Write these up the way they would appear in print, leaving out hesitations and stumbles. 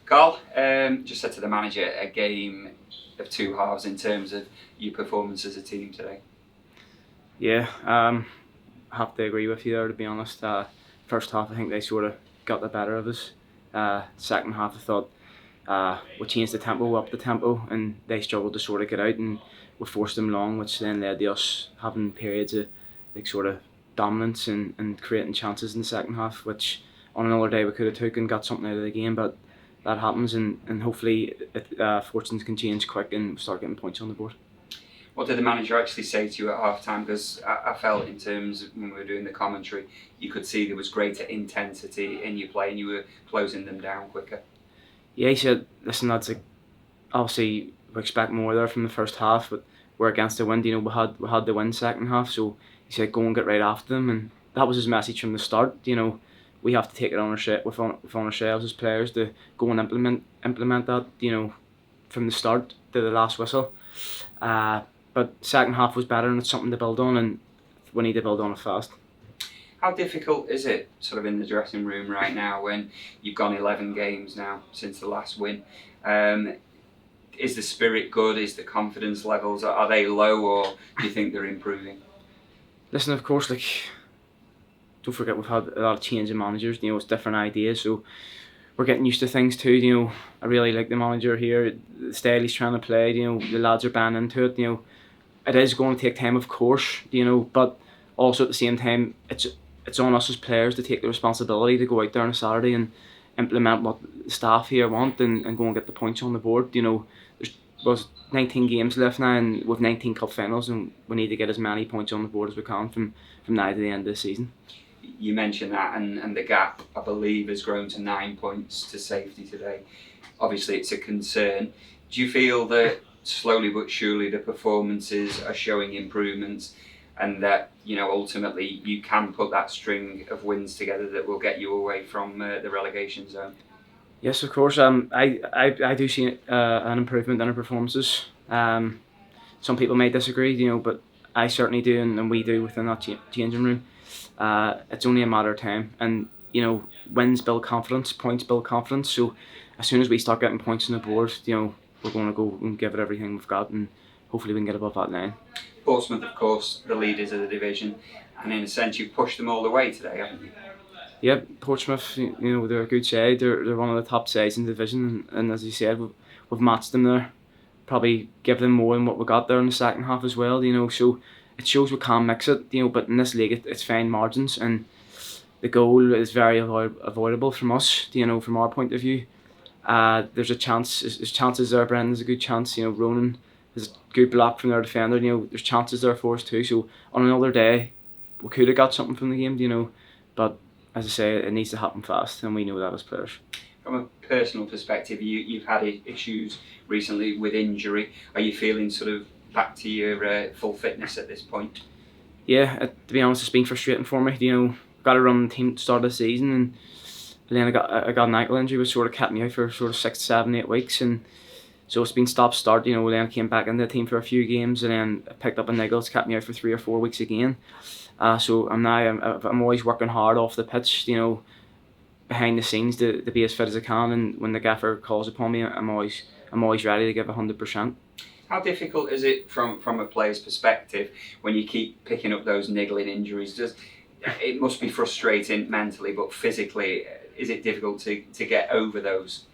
Carl, just said to the manager, a game of two halves in terms of your performance as a team today. Yeah, I have to agree with you there, to be honest. First half, I think they sort of got the better of us. Second half, I thought we changed the tempo, up the tempo, and they struggled to sort of get out, and we forced them long, which then led to us having periods of like sort of dominance and creating chances in the second half, which on another day we could have took and got something out of the game, but that happens, and hopefully fortunes can change quick and start getting points on the board. What did the manager actually say to you at half time? Because I felt in terms of when we were doing the commentary, you could see there was greater intensity in your play and you were closing them down quicker. Yeah, he said, listen, lads, like, obviously we expect more there from the first half, but we're against the wind. We had the win second half, so he said go and get right after them, and that was his message from the start. We have to take it on ourselves as players to go and implement that. From the start to the last whistle. But second half was better, and it's something to build on, and we need to build on it fast. How difficult is it sort of in the dressing room right now when you've gone 11 games now since the last win? Is the spirit good? Is the confidence levels, are they low, or do you think they're improving? Listen, of course, don't forget we've had a lot of change in managers. It's different ideas, so we're getting used to things too. I really like the manager here, the style he's trying to play. The lads are buying into it. It is going to take time, of course. But also at the same time, it's on us as players to take the responsibility to go out there on a Saturday and implement what the staff here want and go and get the points on the board. There's 19 games left now, and with 19 cup finals, and we need to get as many points on the board as we can from now to the end of the season. You mentioned that, and the gap, I believe, has grown to 9 points to safety today. Obviously, it's a concern. Do you feel that slowly but surely the performances are showing improvements, and that ultimately you can put that string of wins together that will get you away from the relegation zone? Yes, of course. I do see an improvement in our performances. Some people may disagree, but I certainly do, and we do within that changing room. It's only a matter of time, and wins build confidence, points build confidence. So as soon as we start getting points on the board, we're going to go and give it everything we've got, and hopefully we can get above that line. Portsmouth, of course, the leaders of the division, and in a sense you've pushed them all the way today, haven't you? Yeah, Portsmouth, they're a good side. They're one of the top sides in the division, and as you said, we've matched them there. Probably give them more than what we got there in the second half as well. So it shows we can mix it. But in this league, it's fine margins, and the goal is very avoidable from us. From our point of view, there's a chance. There's chances there. Brendan's a good chance. Ronan has a good block from their defender. There's chances there for us too. So on another day, we could have got something from the game. But as I say, it needs to happen fast, and we know that as players. From a personal perspective, you've had issues recently with injury. Are you feeling sort of back to your full fitness at this point? Yeah, to be honest, it's been frustrating for me. Got to run the team at the start of the season, and then I got an ankle injury, which sort of kept me out for sort of 6 to 7, 8 weeks, and so it's been stop-start. Then I came back into the team for a few games, and then I picked up a niggle. It's kept me out for 3 or 4 weeks again. So I'm always working hard off the pitch, behind the scenes to be as fit as I can. And when the gaffer calls upon me, I'm always ready to give 100%. How difficult is it from a player's perspective when you keep picking up those niggling injuries? It must be frustrating mentally, but physically, is it difficult to get over those?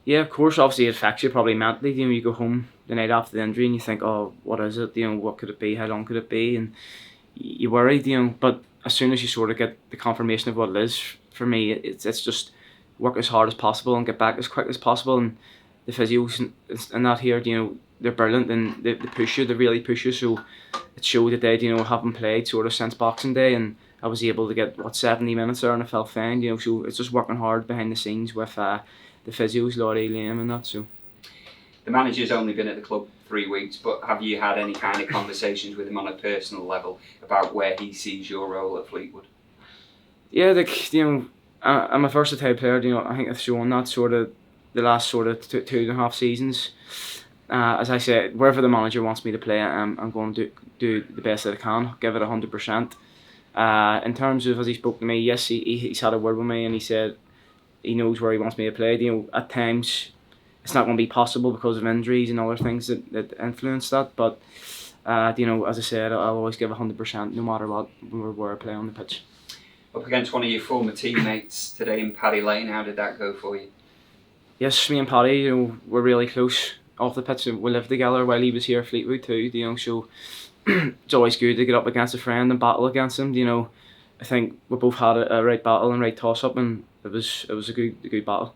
Yeah, of course. Obviously, it affects you probably mentally. You go home the night after the injury and you think, oh, what is it? What could it be? How long could it be? And you worry, but as soon as you sort of get the confirmation of what it is, for me, it's just work as hard as possible and get back as quick as possible. And the physios and that here, they're brilliant, and they push you, they really push you. So it showed that they, haven't played sort of since Boxing Day, and I was able to get 70 minutes there, and I felt fine. So it's just working hard behind the scenes with the physios, Laurie, Liam, and that. So the manager's only been at the club 3 weeks, but have you had any kind of conversations with him on a personal level about where he sees your role at Fleetwood? Yeah, I'm a versatile player. I think I've shown that sort of the last sort of 2.5 seasons. As I said, wherever the manager wants me to play, I'm going to do the best that I can, give it 100%. In terms of, as he spoke to me, yes, he's had a word with me, and he said he knows where he wants me to play. You know, at times it's not going to be possible because of injuries and other things that influence that. But you know, as I said, I'll always give 100% no matter what where I play on the pitch. Up against one of your former teammates today in Paddy Lane, how did that go for you? Yes, me and Paddy, you know, we're really close off the pitch. We lived together while he was here at Fleetwood too. You know, so it's always good to get up against a friend and battle against him. You know, I think we both had a right battle and right toss up, and it was a good battle.